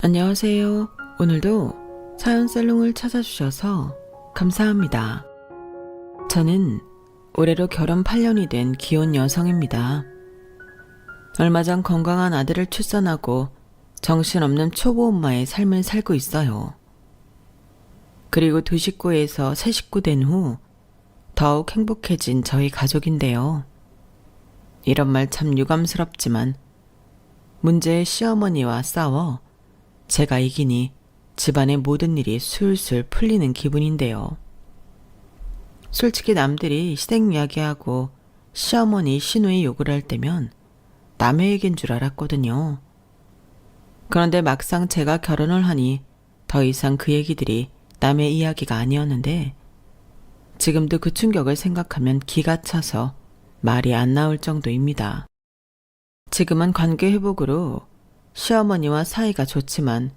안녕하세요. 오늘도 사연살롱을 찾아주셔서 감사합니다. 저는 올해로 결혼 8년이 된 기혼 여성입니다. 얼마 전 건강한 아들을 출산하고 정신없는 초보 엄마의 삶을 살고 있어요. 그리고 두 식구에서 세 식구 된 후 더욱 행복해진 저희 가족인데요. 이런 말 참 유감스럽지만 문제의 시어머니와 싸워 제가 이기니 집안의 모든 일이 술술 풀리는 기분인데요. 솔직히 남들이 시댁 이야기하고 시어머니 시누이 욕을 할 때면 남의 얘기인 줄 알았거든요. 그런데 막상 제가 결혼을 하니 더 이상 그 얘기들이 남의 이야기가 아니었는데 지금도 그 충격을 생각하면 기가 차서 말이 안 나올 정도입니다. 지금은 관계 회복으로 시어머니와 사이가 좋지만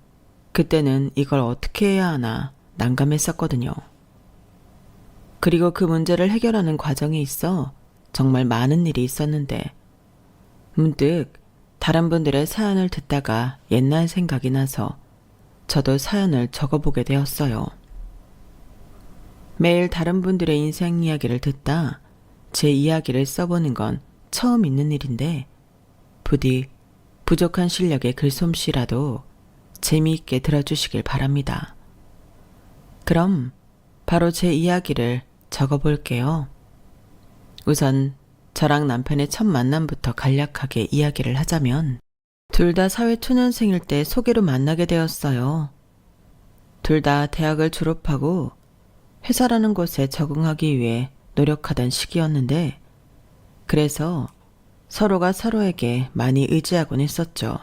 그때는 이걸 어떻게 해야 하나 난감했었거든요. 그리고 그 문제를 해결하는 과정에 있어 정말 많은 일이 있었는데 문득 다른 분들의 사연을 듣다가 옛날 생각이 나서 저도 사연을 적어보게 되었어요. 매일 다른 분들의 인생 이야기를 듣다 제 이야기를 써보는 건 처음 있는 일인데 부디 부족한 실력의 글솜씨라도 재미있게 들어주시길 바랍니다. 그럼 바로 제 이야기를 적어볼게요. 우선 저랑 남편의 첫 만남부터 간략하게 이야기를 하자면 둘 다 사회 초년생일 때 소개로 만나게 되었어요. 둘 다 대학을 졸업하고 회사라는 곳에 적응하기 위해 노력하던 시기였는데 그래서 서로가 서로에게 많이 의지하곤 했었죠.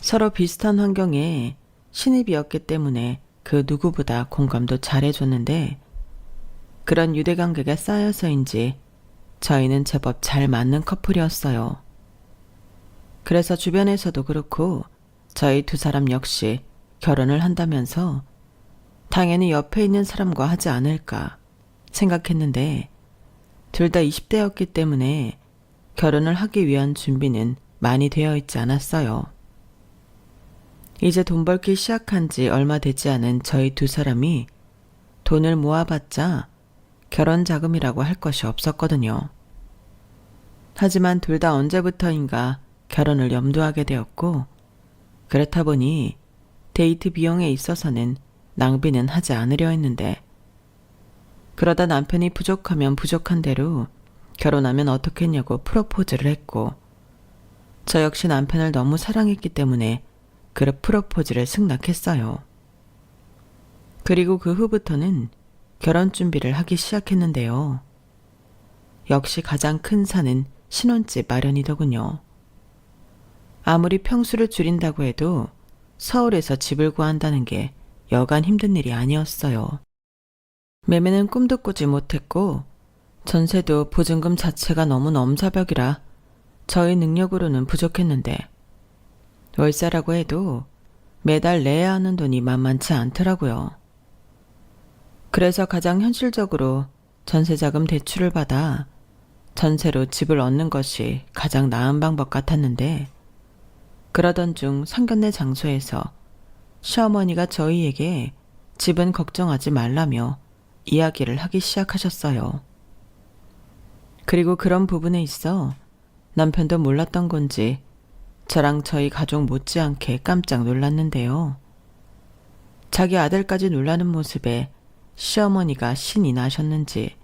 서로 비슷한 환경에 신입이었기 때문에 그 누구보다 공감도 잘해줬는데 그런 유대관계가 쌓여서인지 저희는 제법 잘 맞는 커플이었어요. 그래서 주변에서도 그렇고 저희 두 사람 역시 결혼을 한다면서 당연히 옆에 있는 사람과 하지 않을까 생각했는데 둘 다 20대였기 때문에 결혼을 하기 위한 준비는 많이 되어 있지 않았어요. 이제 돈 벌기 시작한 지 얼마 되지 않은 저희 두 사람이 돈을 모아봤자 결혼 자금이라고 할 것이 없었거든요. 하지만 둘 다 언제부터인가 결혼을 염두하게 되었고 그렇다 보니 데이트 비용에 있어서는 낭비는 하지 않으려 했는데 그러다 남편이 부족하면 부족한 대로 결혼하면 어떻겠냐고 프로포즈를 했고 저 역시 남편을 너무 사랑했기 때문에 그 프로포즈를 승낙했어요. 그리고 그 후부터는 결혼 준비를 하기 시작했는데요. 역시 가장 큰 산은 신혼집 마련이더군요. 아무리 평수를 줄인다고 해도 서울에서 집을 구한다는 게 여간 힘든 일이 아니었어요. 매매는 꿈도 꾸지 못했고 전세도 보증금 자체가 너무 넘사벽이라 저희 능력으로는 부족했는데 월세라고 해도 매달 내야 하는 돈이 만만치 않더라고요. 그래서 가장 현실적으로 전세자금 대출을 받아 전세로 집을 얻는 것이 가장 나은 방법 같았는데 그러던 중 상견례 장소에서 시어머니가 저희에게 집은 걱정하지 말라며 이야기를 하기 시작하셨어요. 그리고 그런 부분에 있어 남편도 몰랐던 건지 저랑 저희 가족 못지않게 깜짝 놀랐는데요. 자기 아들까지 놀라는 모습에 시어머니가 신이 나셨는지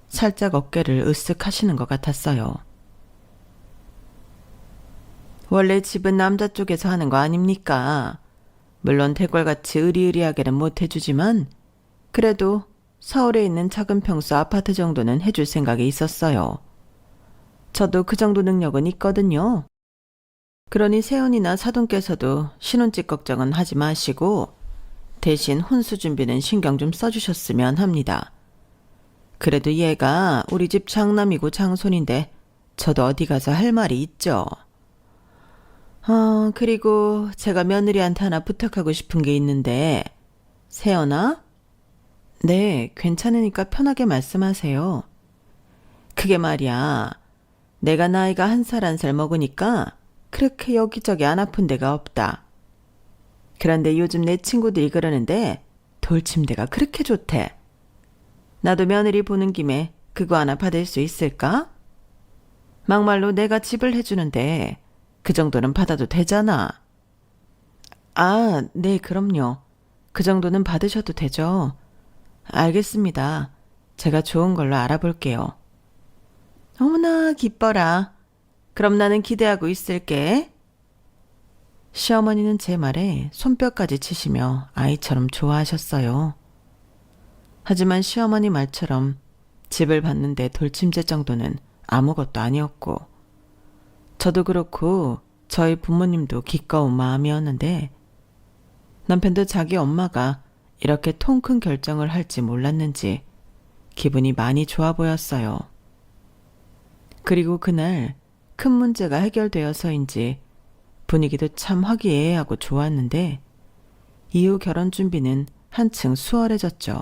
살짝 어깨를 으쓱 하시는 것 같았어요. 원래 집은 남자 쪽에서 하는 거 아닙니까? 물론 대궐같이 으리으리하게는 못 해주지만 그래도 서울에 있는 작은 평수 아파트 정도는 해줄 생각이 있었어요. 저도 그 정도 능력은 있거든요. 그러니 세훈이나 사돈께서도 신혼집 걱정은 하지 마시고 대신 혼수 준비는 신경 좀 써주셨으면 합니다. 그래도 얘가 우리 집 장남이고 장손인데 저도 어디 가서 할 말이 있죠. 그리고 제가 며느리한테 하나 부탁하고 싶은 게 있는데 세연아? 네, 괜찮으니까 편하게 말씀하세요. 그게 말이야. 내가 나이가 한 살 한 살 먹으니까 그렇게 여기저기 안 아픈 데가 없다. 그런데 요즘 내 친구들이 그러는데 돌침대가 그렇게 좋대. 나도 며느리 보는 김에 그거 하나 받을 수 있을까? 막말로 내가 집을 해주는데 그 정도는 받아도 되잖아. 아, 네, 그럼요. 그 정도는 받으셔도 되죠. 알겠습니다. 제가 좋은 걸로 알아볼게요. 어머나, 기뻐라. 그럼 나는 기대하고 있을게. 시어머니는 제 말에 손뼉까지 치시며 아이처럼 좋아하셨어요. 하지만 시어머니 말처럼 집을 봤는데 돌침제 정도는 아무것도 아니었고, 저도 그렇고 저희 부모님도 기꺼운 마음이었는데, 남편도 자기 엄마가 이렇게 통 큰 결정을 할지 몰랐는지 기분이 많이 좋아 보였어요. 그리고 그날 큰 문제가 해결되어서인지 분위기도 참 화기애애하고 좋았는데, 이후 결혼 준비는 한층 수월해졌죠.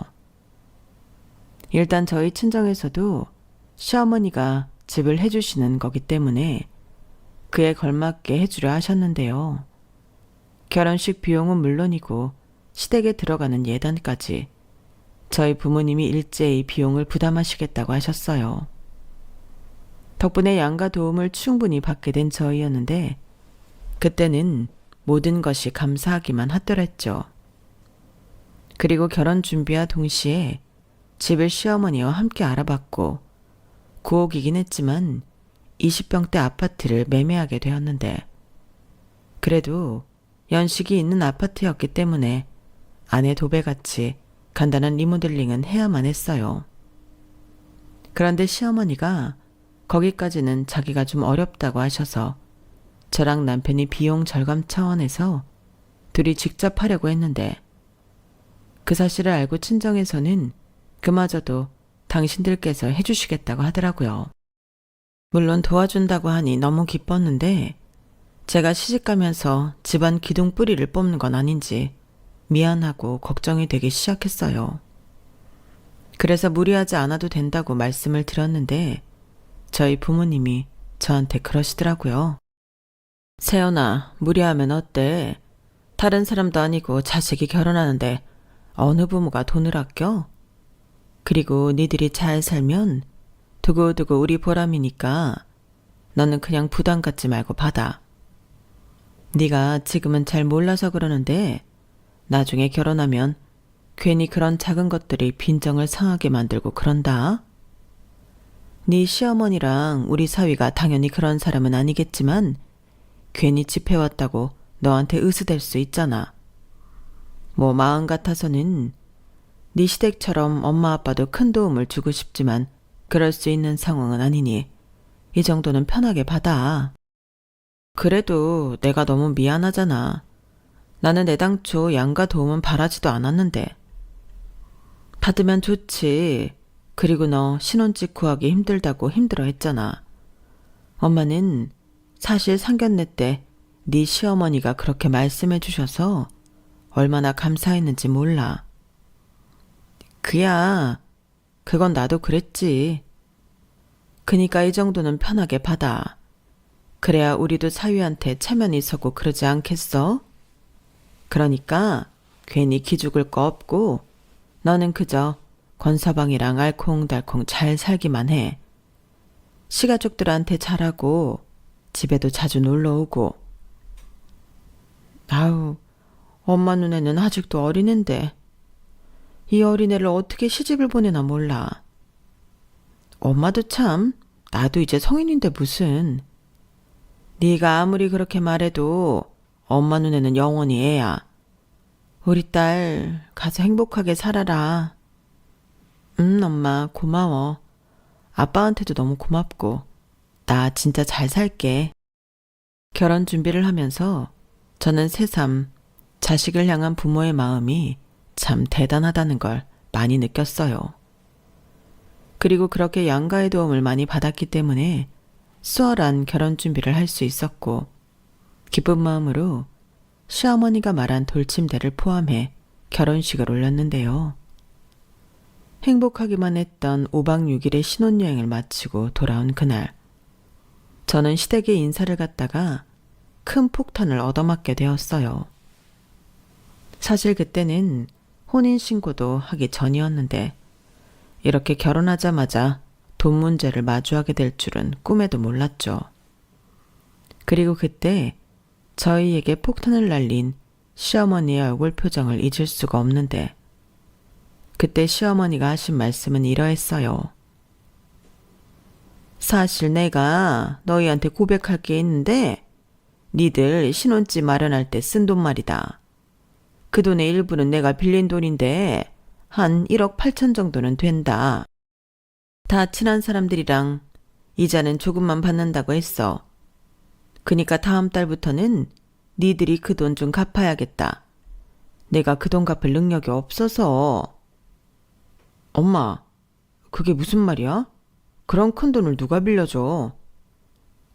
일단 저희 친정에서도 시어머니가 집을 해주시는 거기 때문에 그에 걸맞게 해주려 하셨는데요. 결혼식 비용은 물론이고 시댁에 들어가는 예단까지 저희 부모님이 일제히 비용을 부담하시겠다고 하셨어요. 덕분에 양가 도움을 충분히 받게 된 저희였는데, 그때는 모든 것이 감사하기만 하더랬죠. 그리고 결혼 준비와 동시에 집을 시어머니와 함께 알아봤고, 구옥이긴 했지만 20평대 아파트를 매매하게 되었는데, 그래도 연식이 있는 아파트였기 때문에 아내 도배같이 간단한 리모델링은 해야만 했어요. 그런데 시어머니가 거기까지는 자기가 좀 어렵다고 하셔서 저랑 남편이 비용 절감 차원에서 둘이 직접 하려고 했는데, 그 사실을 알고 친정에서는 그마저도 당신들께서 해주시겠다고 하더라고요. 물론 도와준다고 하니 너무 기뻤는데, 제가 시집가면서 집안 기둥 뿌리를 뽑는 건 아닌지 미안하고 걱정이 되기 시작했어요. 그래서 무리하지 않아도 된다고 말씀을 드렸는데, 저희 부모님이 저한테 그러시더라고요. 세연아, 무리하면 어때? 다른 사람도 아니고 자식이 결혼하는데 어느 부모가 돈을 아껴? 그리고 니들이 잘 살면 두고두고 우리 보람이니까 너는 그냥 부담 갖지 말고 받아. 네가 지금은 잘 몰라서 그러는데 나중에 결혼하면 괜히 그런 작은 것들이 빈정을 상하게 만들고 그런다. 네 시어머니랑 우리 사위가 당연히 그런 사람은 아니겠지만 괜히 집 해왔다고 너한테 의스댈 수 있잖아. 뭐 마음 같아서는 네 시댁처럼 엄마 아빠도 큰 도움을 주고 싶지만 그럴 수 있는 상황은 아니니 이 정도는 편하게 받아. 그래도 내가 너무 미안하잖아. 나는 애당초 양가 도움은 바라지도 않았는데. 받으면 좋지. 그리고 너 신혼집 구하기 힘들다고 힘들어했잖아. 엄마는 사실 상견례 때 네 시어머니가 그렇게 말씀해 주셔서 얼마나 감사했는지 몰라. 그야, 그건 나도 그랬지. 그니까 이 정도는 편하게 받아. 그래야 우리도 사위한테 체면이 서고 그러지 않겠어? 그러니까 괜히 기죽을 거 없고 너는 그저 권서방이랑 알콩달콩 잘 살기만 해. 시가족들한테 잘하고 집에도 자주 놀러오고. 아우, 엄마 눈에는 아직도 어린애인데 이 어린애를 어떻게 시집을 보내나 몰라. 엄마도 참, 나도 이제 성인인데 무슨. 네가 아무리 그렇게 말해도 엄마 눈에는 영원히 애야. 우리 딸 가서 행복하게 살아라. 엄마 고마워. 아빠한테도 너무 고맙고 나 진짜 잘 살게. 결혼 준비를 하면서 저는 새삼 자식을 향한 부모의 마음이 참 대단하다는 걸 많이 느꼈어요. 그리고 그렇게 양가의 도움을 많이 받았기 때문에 수월한 결혼 준비를 할 수 있었고, 기쁜 마음으로 시어머니가 말한 돌침대를 포함해 결혼식을 올렸는데요. 행복하기만 했던 5박 6일의 신혼여행을 마치고 돌아온 그날, 저는 시댁에 인사를 갔다가 큰 폭탄을 얻어맞게 되었어요. 사실 그때는 혼인신고도 하기 전이었는데 이렇게 결혼하자마자 돈 문제를 마주하게 될 줄은 꿈에도 몰랐죠. 그리고 그때 저희에게 폭탄을 날린 시어머니의 얼굴 표정을 잊을 수가 없는데 그때 시어머니가 하신 말씀은 이러했어요. 사실 내가 너희한테 고백할 게 있는데 니들 신혼집 마련할 때 쓴 돈 말이다. 그 돈의 일부는 내가 빌린 돈인데 한 1억 8천 정도는 된다. 다 친한 사람들이랑 이자는 조금만 받는다고 했어. 그니까 다음 달부터는 니들이 그 돈 좀 갚아야겠다. 내가 그 돈 갚을 능력이 없어서. 엄마, 그게 무슨 말이야? 그런 큰 돈을 누가 빌려줘?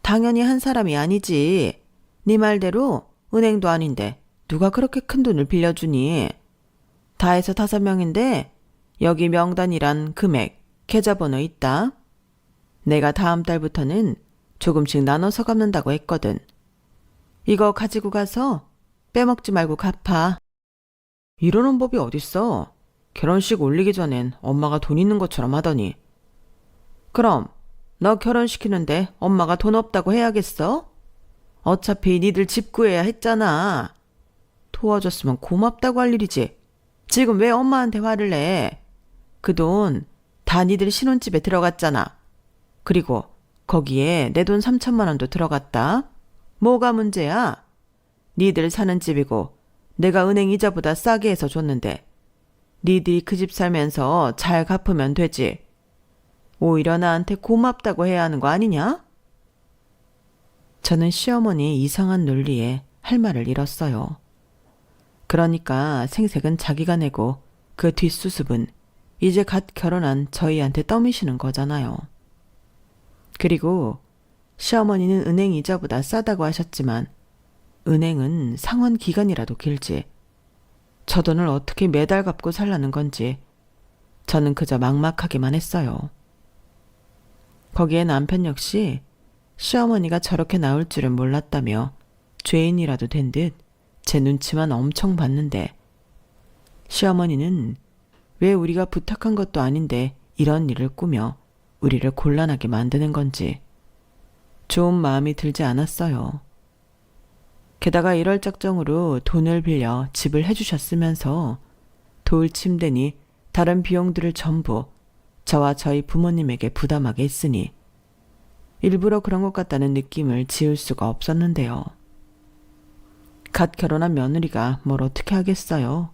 당연히 한 사람이 아니지. 네 말대로 은행도 아닌데 누가 그렇게 큰 돈을 빌려주니? 다 해서 5명인데 여기 명단이란 금액, 계좌번호 있다. 내가 다음 달부터는 조금씩 나눠서 갚는다고 했거든. 이거 가지고 가서 빼먹지 말고 갚아. 이러는 법이 어딨어? 결혼식 올리기 전엔 엄마가 돈 있는 것처럼 하더니. 그럼 너 결혼시키는데 엄마가 돈 없다고 해야겠어? 어차피 니들 집 구해야 했잖아. 도와줬으면 고맙다고 할 일이지. 지금 왜 엄마한테 화를 내? 그 돈 다 니들 신혼집에 들어갔잖아. 그리고 거기에 내 돈 3천만 원도 들어갔다. 뭐가 문제야? 니들 사는 집이고 내가 은행 이자보다 싸게 해서 줬는데 니들이 그 집 살면서 잘 갚으면 되지. 오히려 나한테 고맙다고 해야 하는 거 아니냐? 저는 시어머니의 이상한 논리에 할 말을 잃었어요. 그러니까 생색은 자기가 내고 그 뒷수습은 이제 갓 결혼한 저희한테 떠미시는 거잖아요. 그리고 시어머니는 은행 이자보다 싸다고 하셨지만 은행은 상환 기간이라도 길지. 저 돈을 어떻게 매달 갚고 살라는 건지 저는 그저 막막하기만 했어요. 거기에 남편 역시 시어머니가 저렇게 나올 줄은 몰랐다며 죄인이라도 된 듯 제 눈치만 엄청 봤는데 시어머니는 왜 우리가 부탁한 것도 아닌데 이런 일을 꾸며 우리를 곤란하게 만드는 건지 좋은 마음이 들지 않았어요. 게다가 이럴 작정으로 돈을 빌려 집을 해주셨으면서 돌 침대니 다른 비용들을 전부 저와 저희 부모님에게 부담하게 했으니 일부러 그런 것 같다는 느낌을 지울 수가 없었는데요. 갓 결혼한 며느리가 뭘 어떻게 하겠어요.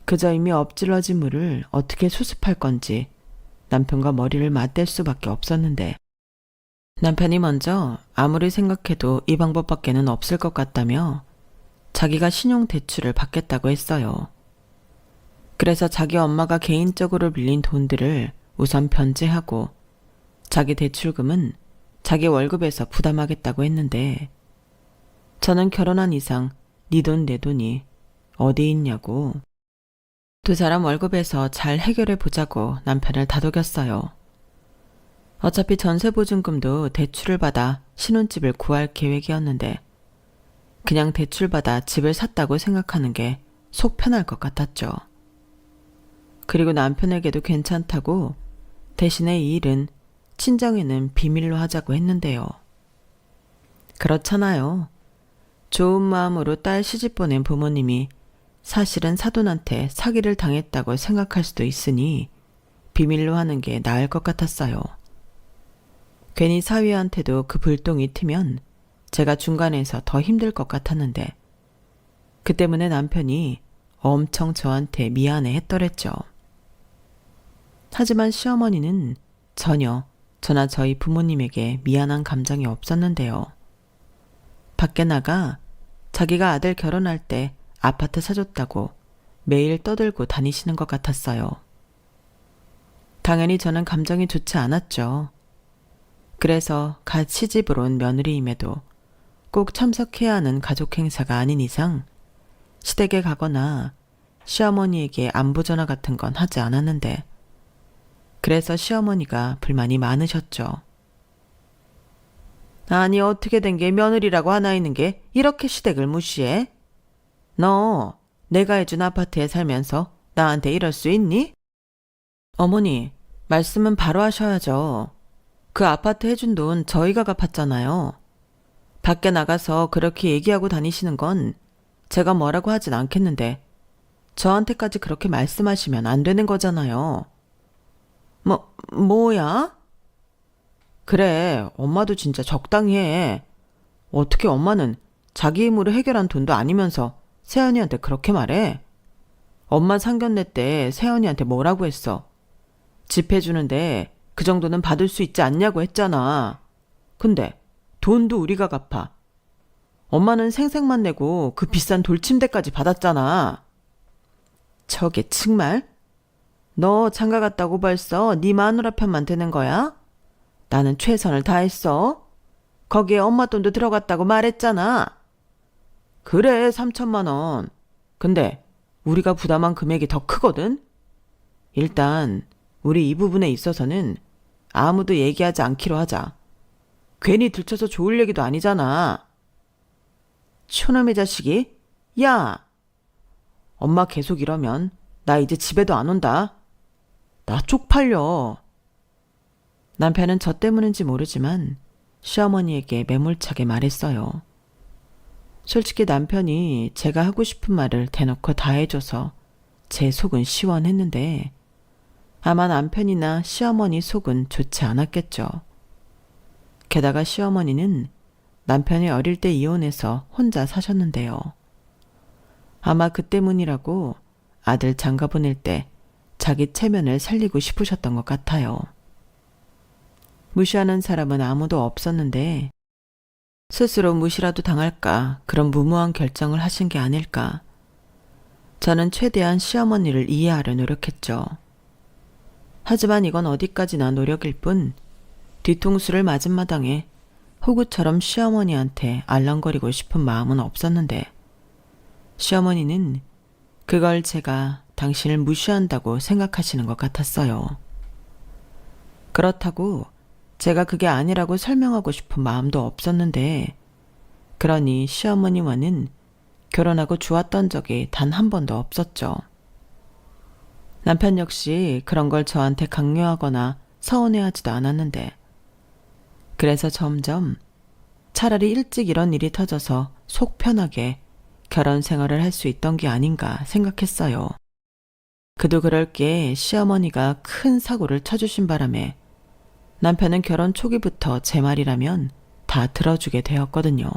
그저 이미 엎질러진 물을 어떻게 수습할 건지 남편과 머리를 맞댈 수밖에 없었는데 남편이 먼저 아무리 생각해도 이 방법밖에는 없을 것 같다며 자기가 신용대출을 받겠다고 했어요. 그래서 자기 엄마가 개인적으로 빌린 돈들을 우선 변제하고 자기 대출금은 자기 월급에서 부담하겠다고 했는데 저는 결혼한 이상 네 돈 내 돈이 어디 있냐고 두 사람 월급에서 잘 해결해 보자고 남편을 다독였어요. 어차피 전세보증금도 대출을 받아 신혼집을 구할 계획이었는데 그냥 대출받아 집을 샀다고 생각하는 게 속 편할 것 같았죠. 그리고 남편에게도 괜찮다고 대신에 이 일은 친정에는 비밀로 하자고 했는데요. 그렇잖아요. 좋은 마음으로 딸 시집 보낸 부모님이 사실은 사돈한테 사기를 당했다고 생각할 수도 있으니 비밀로 하는 게 나을 것 같았어요. 괜히 사위한테도 그 불똥이 튀면 제가 중간에서 더 힘들 것 같았는데 그 때문에 남편이 엄청 저한테 미안해 했더랬죠. 하지만 시어머니는 전혀 저나 저희 부모님에게 미안한 감정이 없었는데요. 밖에 나가 자기가 아들 결혼할 때 아파트 사줬다고 매일 떠들고 다니시는 것 같았어요. 당연히 저는 감정이 좋지 않았죠. 그래서 갓 시집을 온 며느리임에도 꼭 참석해야 하는 가족 행사가 아닌 이상 시댁에 가거나 시어머니에게 안부 전화 같은 건 하지 않았는데 그래서 시어머니가 불만이 많으셨죠. 아니 어떻게 된 게 며느리라고 하나 있는 게 이렇게 시댁을 무시해? 너 내가 해준 아파트에 살면서 나한테 이럴 수 있니? 어머니, 말씀은 바로 하셔야죠. 그 아파트 해준 돈 저희가 갚았잖아요. 밖에 나가서 그렇게 얘기하고 다니시는 건 제가 뭐라고 하진 않겠는데 저한테까지 그렇게 말씀하시면 안 되는 거잖아요. 뭐야? 그래, 엄마도 진짜 적당히 해. 어떻게 엄마는 자기 힘으로 해결한 돈도 아니면서 세연이한테 그렇게 말해? 엄마 상견례 때 세연이한테 뭐라고 했어? 집 해주는데 그 정도는 받을 수 있지 않냐고 했잖아. 근데 돈도 우리가 갚아. 엄마는 생색만 내고 그 비싼 돌침대까지 받았잖아. 저게 정말? 너 장가 갔다고 벌써 네 마누라 편만 드는 거야? 나는 최선을 다했어. 거기에 엄마 돈도 들어갔다고 말했잖아. 그래, 3천만 원. 근데 우리가 부담한 금액이 더 크거든? 일단 우리 이 부분에 있어서는 아무도 얘기하지 않기로 하자. 괜히 들춰서 좋을 얘기도 아니잖아. 초놈의 자식이? 야! 엄마 계속 이러면 나 이제 집에도 안 온다. 나 쪽팔려. 남편은 저 때문인지 모르지만 시어머니에게 매몰차게 말했어요. 솔직히 남편이 제가 하고 싶은 말을 대놓고 다 해줘서 제 속은 시원했는데 아마 남편이나 시어머니 속은 좋지 않았겠죠. 게다가 시어머니는 남편이 어릴 때 이혼해서 혼자 사셨는데요. 아마 그 때문이라고 아들 장가 보낼 때 자기 체면을 살리고 싶으셨던 것 같아요. 무시하는 사람은 아무도 없었는데 스스로 무시라도 당할까 그런 무모한 결정을 하신 게 아닐까. 저는 최대한 시어머니를 이해하려 노력했죠. 하지만 이건 어디까지나 노력일 뿐 뒤통수를 맞은 마당에 호구처럼 시어머니한테 알랑거리고 싶은 마음은 없었는데 시어머니는 그걸 제가 당신을 무시한다고 생각하시는 것 같았어요. 그렇다고 제가 그게 아니라고 설명하고 싶은 마음도 없었는데 그러니 시어머니와는 결혼하고 좋았던 적이 단 한 번도 없었죠. 남편 역시 그런 걸 저한테 강요하거나 서운해하지도 않았는데 그래서 점점 차라리 일찍 이런 일이 터져서 속 편하게 결혼 생활을 할 수 있던 게 아닌가 생각했어요. 그도 그럴 게 시어머니가 큰 사고를 쳐주신 바람에 남편은 결혼 초기부터 제 말이라면 다 들어주게 되었거든요.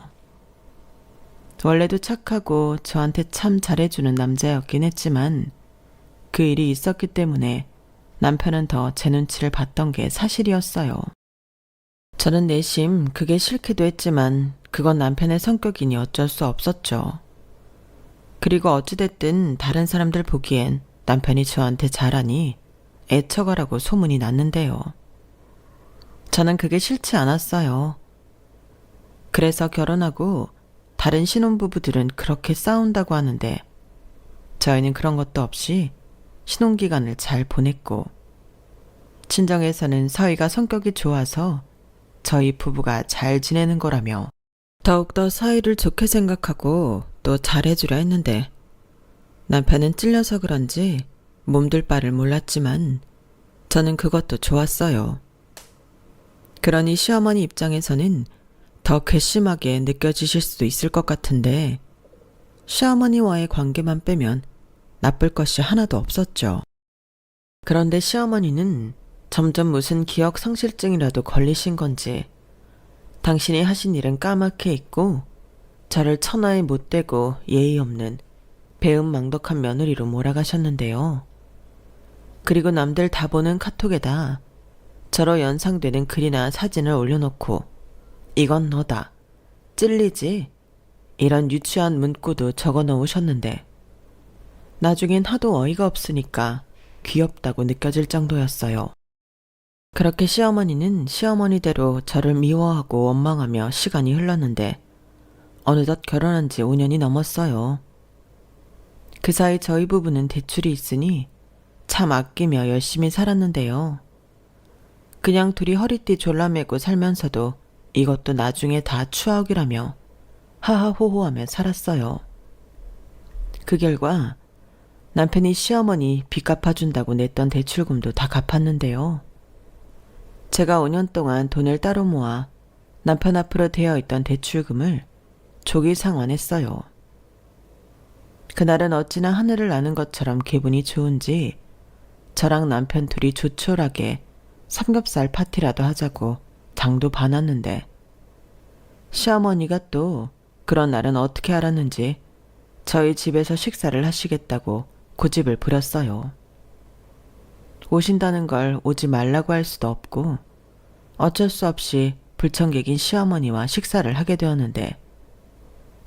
원래도 착하고 저한테 참 잘해주는 남자였긴 했지만 그 일이 있었기 때문에 남편은 더 제 눈치를 봤던 게 사실이었어요. 저는 내심 그게 싫기도 했지만 그건 남편의 성격이니 어쩔 수 없었죠. 그리고 어찌됐든 다른 사람들 보기엔 남편이 저한테 잘하니 애처가라고 소문이 났는데요. 저는 그게 싫지 않았어요. 그래서 결혼하고 다른 신혼부부들은 그렇게 싸운다고 하는데 저희는 그런 것도 없이 신혼기간을 잘 보냈고 친정에서는 서희가 성격이 좋아서 저희 부부가 잘 지내는 거라며 더욱더 서희를 좋게 생각하고 또 잘해주려 했는데 남편은 찔려서 그런지 몸둘 바를 몰랐지만 저는 그것도 좋았어요. 그러니 시어머니 입장에서는 더 괘씸하게 느껴지실 수도 있을 것 같은데 시어머니와의 관계만 빼면 나쁠 것이 하나도 없었죠. 그런데 시어머니는 점점 무슨 기억 상실증이라도 걸리신 건지 당신이 하신 일은 까맣게 잊고 저를 천하에 못되고 예의 없는 배은망덕한 며느리로 몰아가셨는데요. 그리고 남들 다 보는 카톡에다 저로 연상되는 글이나 사진을 올려놓고 이건 너다, 찔리지? 이런 유치한 문구도 적어 놓으셨는데 나중엔 하도 어이가 없으니까 귀엽다고 느껴질 정도였어요. 그렇게 시어머니는 시어머니대로 저를 미워하고 원망하며 시간이 흘렀는데 어느덧 결혼한 지 5년이 넘었어요. 그 사이 저희 부부는 대출이 있으니 참 아끼며 열심히 살았는데요. 그냥 둘이 허리띠 졸라매고 살면서도 이것도 나중에 다 추억이라며 하하호호하며 살았어요. 그 결과 남편이 시어머니 빚 갚아준다고 냈던 대출금도 다 갚았는데요. 제가 5년 동안 돈을 따로 모아 남편 앞으로 되어 있던 대출금을 조기 상환했어요. 그날은 어찌나 하늘을 나는 것처럼 기분이 좋은지 저랑 남편 둘이 조촐하게 삼겹살 파티라도 하자고 장도 봐놨는데 시어머니가 또 그런 날은 어떻게 알았는지 저희 집에서 식사를 하시겠다고 고집을 부렸어요. 오신다는 걸 오지 말라고 할 수도 없고 어쩔 수 없이 불청객인 시어머니와 식사를 하게 되었는데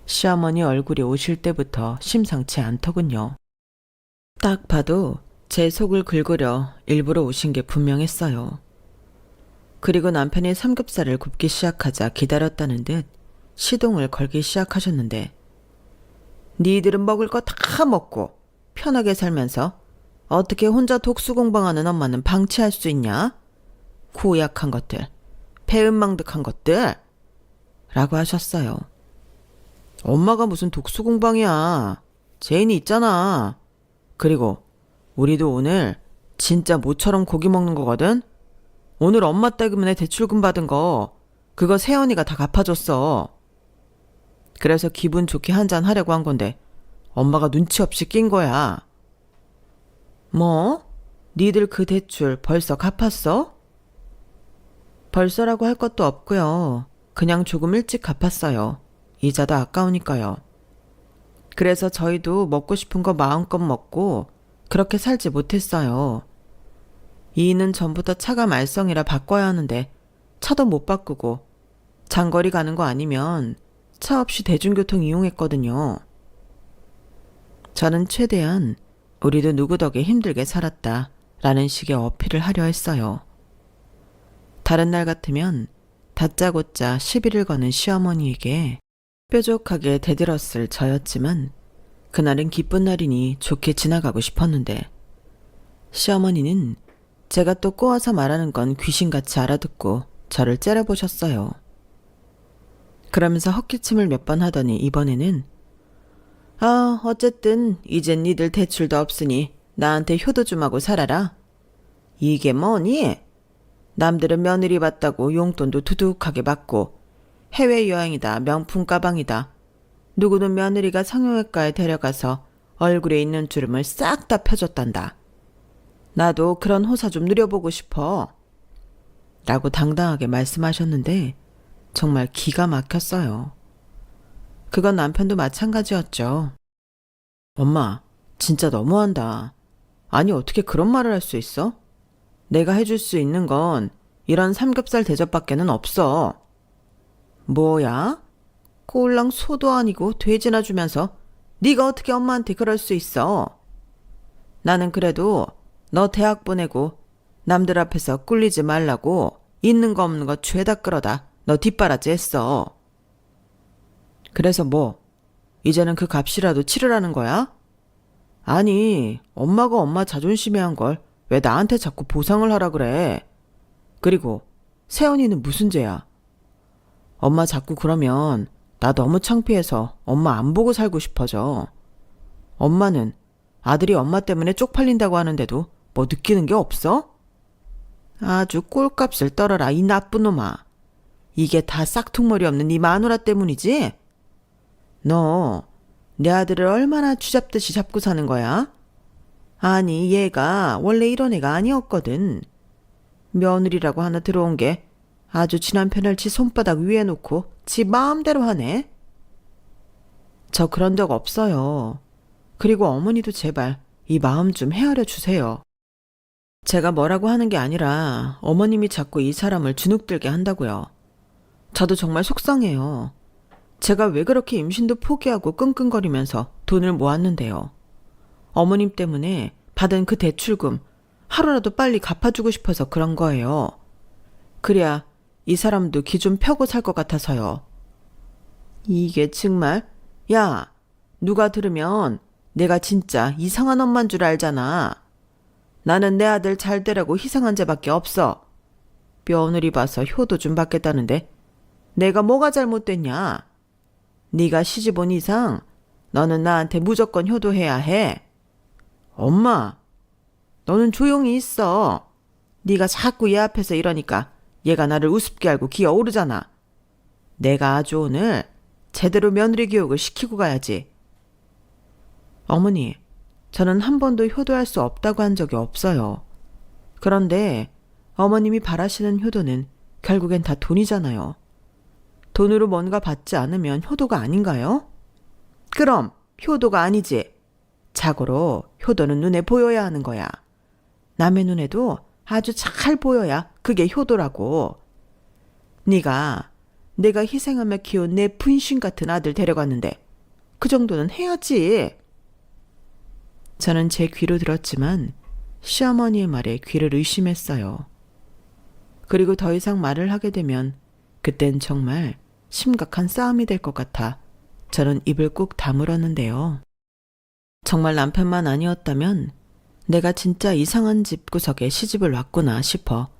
시어머니 얼굴이 오실 때부터 심상치 않더군요. 딱 봐도 제 속을 긁으려 일부러 오신 게 분명했어요. 그리고 남편이 삼겹살을 굽기 시작하자 기다렸다는 듯 시동을 걸기 시작하셨는데 니들은 먹을 거 다 먹고 편하게 살면서 어떻게 혼자 독수공방하는 엄마는 방치할 수 있냐? 고약한 것들, 배은망덕한 것들 라고 하셨어요. 엄마가 무슨 독수공방이야. 제인이 있잖아. 그리고 우리도 오늘 진짜 모처럼 고기 먹는 거거든. 오늘 엄마 때문에 대출금 받은 거 그거 세연이가 다 갚아줬어. 그래서 기분 좋게 한잔 하려고 한 건데 엄마가 눈치 없이 낀 거야. 뭐? 니들 그 대출 벌써 갚았어? 벌써라고 할 것도 없고요. 그냥 조금 일찍 갚았어요. 이자도 아까우니까요. 그래서 저희도 먹고 싶은 거 마음껏 먹고 그렇게 살지 못했어요. 이는 전부터 차가 말썽이라 바꿔야 하는데 차도 못 바꾸고 장거리 가는 거 아니면 차 없이 대중교통 이용했거든요. 저는 최대한 우리도 누구 덕에 힘들게 살았다 라는 식의 어필을 하려 했어요. 다른 날 같으면 다짜고짜 시비를 거는 시어머니에게 뾰족하게 대들었을 저였지만 그날은 기쁜 날이니 좋게 지나가고 싶었는데 시어머니는 제가 또 꼬아서 말하는 건 귀신같이 알아듣고 저를 째려보셨어요. 그러면서 헛기침을 몇 번 하더니 이번에는 어쨌든 이젠 니들 대출도 없으니 나한테 효도 좀 하고 살아라. 이게 뭐니? 남들은 며느리 받다고 용돈도 두둑하게 받고 해외여행이다 명품 가방이다. 누구는 며느리가 성형외과에 데려가서 얼굴에 있는 주름을 싹 다 펴줬단다. 나도 그런 호사 좀 누려보고 싶어. 라고 당당하게 말씀하셨는데 정말 기가 막혔어요. 그건 남편도 마찬가지였죠. 엄마, 진짜 너무한다. 아니 어떻게 그런 말을 할 수 있어? 내가 해줄 수 있는 건 이런 삼겹살 대접밖에는 없어. 뭐야? 꼴랑 소도 아니고 돼지나 주면서 네가 어떻게 엄마한테 그럴 수 있어? 나는 그래도 너 대학 보내고 남들 앞에서 꿀리지 말라고 있는 거 없는 거 죄다 끌어다 너 뒷바라지 했어. 그래서 뭐? 이제는 그 값이라도 치르라는 거야? 아니, 엄마가 엄마 자존심에 한 걸 왜 나한테 자꾸 보상을 하라 그래? 그리고 세연이는 무슨 죄야? 엄마 자꾸 그러면 나 너무 창피해서 엄마 안 보고 살고 싶어져. 엄마는 아들이 엄마 때문에 쪽팔린다고 하는데도 뭐 느끼는 게 없어? 아주 꼴값을 떨어라 이 나쁜 놈아. 이게 다 싹퉁머리 없는 네 마누라 때문이지? 너 내 아들을 얼마나 쥐잡듯이 잡고 사는 거야? 아니 얘가 원래 이런 애가 아니었거든. 며느리라고 하나 들어온 게 아주 지 남편을 지 손바닥 위에 놓고 지 마음대로 하네. 저 그런 적 없어요. 그리고 어머니도 제발 이 마음 좀 헤아려 주세요. 제가 뭐라고 하는 게 아니라 어머님이 자꾸 이 사람을 주눅들게 한다고요. 저도 정말 속상해요. 제가 왜 그렇게 임신도 포기하고 끙끙거리면서 돈을 모았는데요. 어머님 때문에 받은 그 대출금 하루라도 빨리 갚아주고 싶어서 그런 거예요. 그래야 이 사람도 기 좀 펴고 살 것 같아서요. 이게 정말 야 누가 들으면 내가 진짜 이상한 엄마인 줄 알잖아. 나는 내 아들 잘 되라고 희생한 죄밖에 없어. 며느리 봐서 효도 좀 받겠다는데 내가 뭐가 잘못됐냐? 네가 시집 온 이상 너는 나한테 무조건 효도해야 해. 엄마, 너는 조용히 있어. 네가 자꾸 얘 앞에서 이러니까 얘가 나를 우습게 알고 기어오르잖아. 내가 아주 오늘 제대로 며느리 교육을 시키고 가야지. 어머니, 저는 한 번도 효도할 수 없다고 한 적이 없어요. 그런데 어머님이 바라시는 효도는 결국엔 다 돈이잖아요. 돈으로 뭔가 받지 않으면 효도가 아닌가요? 그럼 효도가 아니지. 자고로 효도는 눈에 보여야 하는 거야. 남의 눈에도 아주 잘 보여야 그게 효도라고. 네가 내가 희생하며 키운 내 분신 같은 아들 데려갔는데 그 정도는 해야지. 저는 제 귀로 들었지만 시어머니의 말에 귀를 의심했어요. 그리고 더 이상 말을 하게 되면 그땐 정말 심각한 싸움이 될 것 같아 저는 입을 꾹 다물었는데요. 정말 남편만 아니었다면 내가 진짜 이상한 집 구석에 시집을 왔구나 싶어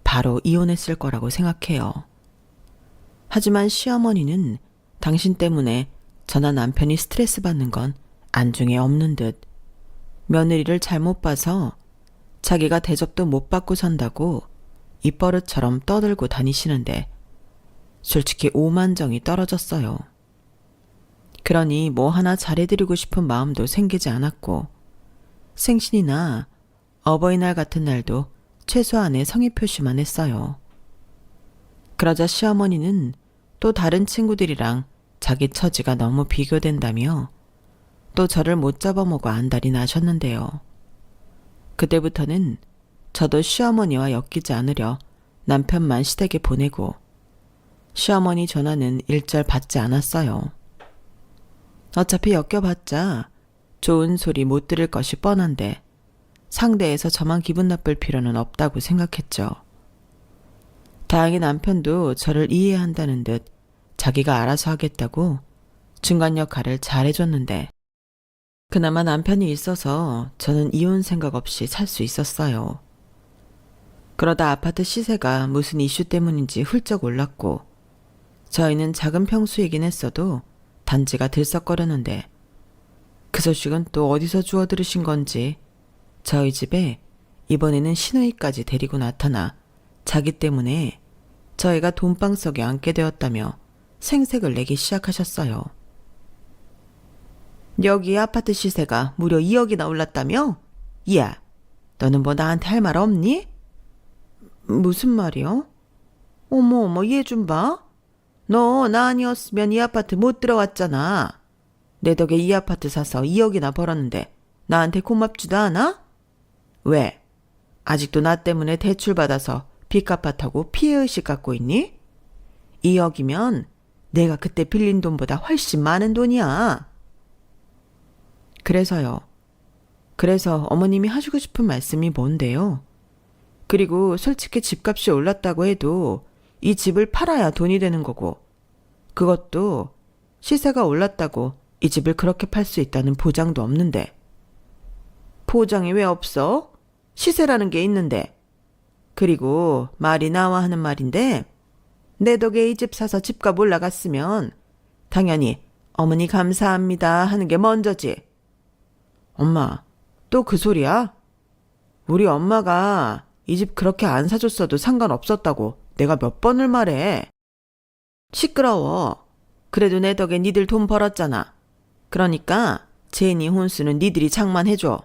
바로 이혼했을 거라고 생각해요. 하지만 시어머니는 당신 때문에 저나 남편이 스트레스 받는 건 안중에 없는 듯 며느리를 잘못 봐서 자기가 대접도 못 받고 산다고 입버릇처럼 떠들고 다니시는데 솔직히 오만정이 떨어졌어요. 그러니 뭐 하나 잘해드리고 싶은 마음도 생기지 않았고 생신이나 어버이날 같은 날도 최소한의 성의 표시만 했어요. 그러자 시어머니는 또 다른 친구들이랑 자기 처지가 너무 비교된다며 또 저를 못 잡아먹어 안달이 나셨는데요. 그때부터는 저도 시어머니와 엮이지 않으려 남편만 시댁에 보내고 시어머니 전화는 일절 받지 않았어요. 어차피 엮여봤자 좋은 소리 못 들을 것이 뻔한데 상대에서 저만 기분 나쁠 필요는 없다고 생각했죠. 다행히 남편도 저를 이해한다는 듯 자기가 알아서 하겠다고 중간 역할을 잘해줬는데 그나마 남편이 있어서 저는 이혼 생각 없이 살 수 있었어요. 그러다 아파트 시세가 무슨 이슈 때문인지 훌쩍 올랐고 저희는 작은 평수이긴 했어도 단지가 들썩거렸는데 그 소식은 또 어디서 주워 들으신 건지 저희 집에 이번에는 시누이까지 데리고 나타나 자기 때문에 저희가 돈방석에 앉게 되었다며 생색을 내기 시작하셨어요. 여기 아파트 시세가 무려 2억이나 올랐다며? 야, 너는 뭐 나한테 할 말 없니? 무슨 말이요? 어머 얘 좀 봐. 너 나 아니었으면 이 아파트 못 들어왔잖아. 내 덕에 이 아파트 사서 2억이나 벌었는데 나한테 고맙지도 않아? 왜? 아직도 나 때문에 대출 받아서 빚 갚았다고 피해의식 갖고 있니? 2억이면 내가 그때 빌린 돈보다 훨씬 많은 돈이야. 그래서요. 그래서 어머님이 하시고 싶은 말씀이 뭔데요? 그리고 솔직히 집값이 올랐다고 해도 이 집을 팔아야 돈이 되는 거고 그것도 시세가 올랐다고 이 집을 그렇게 팔 수 있다는 보장도 없는데. 보장이 왜 없어? 시세라는 게 있는데. 그리고 말이 나와 하는 말인데 내 덕에 이 집 사서 집값 올라갔으면 당연히 어머니 감사합니다 하는 게 먼저지. 엄마, 또 그 소리야? 우리 엄마가 이 집 그렇게 안 사줬어도 상관없었다고 내가 몇 번을 말해. 시끄러워. 그래도 내 덕에 니들 돈 벌었잖아. 그러니까 제니 혼수는 니들이 장만해줘.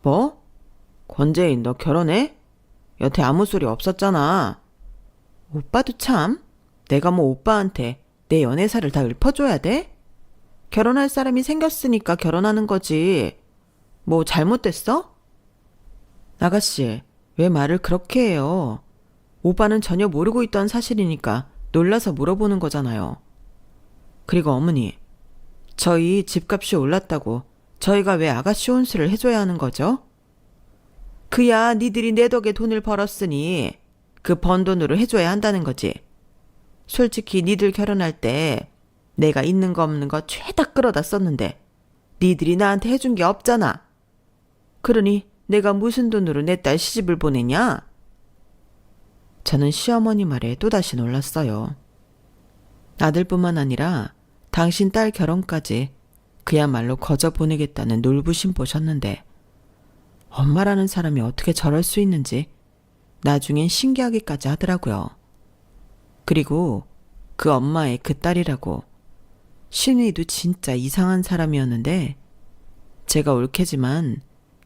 뭐? 권재인 너 결혼해? 여태 아무 소리 없었잖아. 오빠도 참. 내가 뭐 오빠한테 내 연애사를 다 읊어줘야 돼? 결혼할 사람이 생겼으니까 결혼하는 거지. 뭐 잘못됐어? 아가씨, 왜 말을 그렇게 해요? 오빠는 전혀 모르고 있던 사실이니까 놀라서 물어보는 거잖아요. 그리고 어머니, 저희 집값이 올랐다고 저희가 왜 아가씨 혼수를 해줘야 하는 거죠? 그야 니들이 내 덕에 돈을 벌었으니 그 번 돈으로 해줘야 한다는 거지. 솔직히 니들 결혼할 때 내가 있는 거 없는 거 죄다 끌어다 썼는데 니들이 나한테 해준 게 없잖아. 그러니 내가 무슨 돈으로 내 딸 시집을 보내냐? 저는 시어머니 말에 또다시 놀랐어요. 아들뿐만 아니라 당신 딸 결혼까지 그야말로 거저 보내겠다는 놀부심 보셨는데 엄마라는 사람이 어떻게 저럴 수 있는지 나중엔 신기하기까지 하더라고요. 그리고 그 엄마의 그 딸이라고 신우이도 진짜 이상한 사람이었는데 제가 올케지만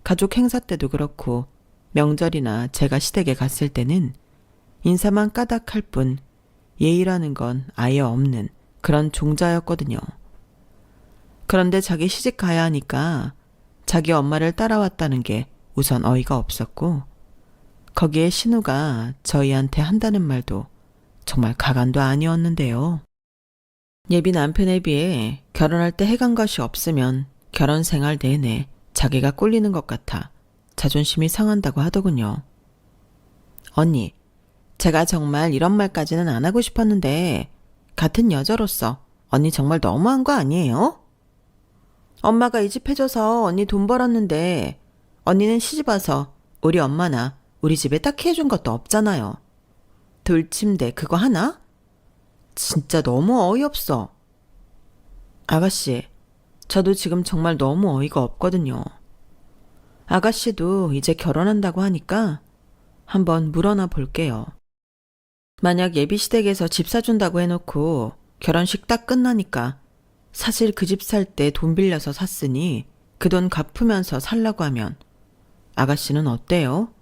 가족 행사 때도 그렇고 명절이나 제가 시댁에 갔을 때는 인사만 까닥할 뿐 예의라는 건 아예 없는 그런 종자였거든요. 그런데 자기 시집 가야 하니까 자기 엄마를 따라왔다는 게 우선 어이가 없었고 거기에 신우가 저희한테 한다는 말도 정말 가관도 아니었는데요. 예비 남편에 비해 결혼할 때 해간 것이 없으면 결혼 생활 내내 자기가 꼴리는 것 같아 자존심이 상한다고 하더군요. 언니, 제가 정말 이런 말까지는 안 하고 싶었는데 같은 여자로서 언니 정말 너무한 거 아니에요? 엄마가 이 집 해줘서 언니 돈 벌었는데 언니는 시집 와서 우리 엄마나 우리 집에 딱히 해준 것도 없잖아요. 돌침대 그거 하나? 진짜 너무 어이없어. 아가씨, 저도 지금 정말 너무 어이가 없거든요. 아가씨도 이제 결혼한다고 하니까 한번 물어나 볼게요. 만약 예비시댁에서 집 사준다고 해놓고 결혼식 딱 끝나니까 사실 그 집 살 때 돈 빌려서 샀으니 그 돈 갚으면서 살라고 하면 아가씨는 어때요?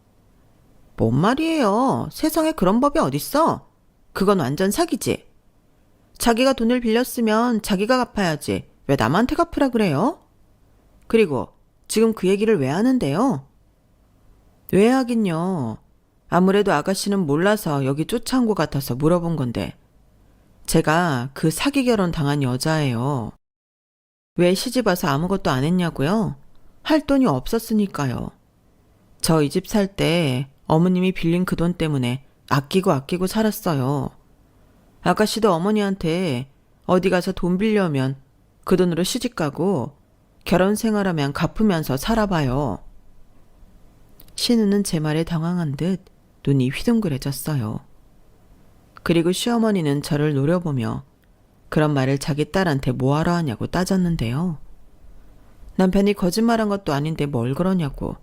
뭔 말이에요. 세상에 그런 법이 어딨어? 그건 완전 사기지. 자기가 돈을 빌렸으면 자기가 갚아야지. 왜 남한테 갚으라 그래요? 그리고 지금 그 얘기를 왜 하는데요? 왜 하긴요. 아무래도 아가씨는 몰라서 여기 쫓아온 것 같아서 물어본 건데 제가 그 사기 결혼 당한 여자예요. 왜 시집 와서 아무것도 안 했냐고요? 할 돈이 없었으니까요. 저 이 집 살 때 어머님이 빌린 그 돈 때문에 아끼고 살았어요. 아가씨도 어머니한테 어디 가서 돈 빌려면 그 돈으로 시집 가고 결혼 생활하면 갚으면서 살아봐요. 신우는 제 말에 당황한 듯 눈이 휘둥그레졌어요. 그리고 시어머니는 저를 노려보며 그런 말을 자기 딸한테 뭐하러 하냐고 따졌는데요. 남편이 거짓말한 것도 아닌데 뭘 그러냐고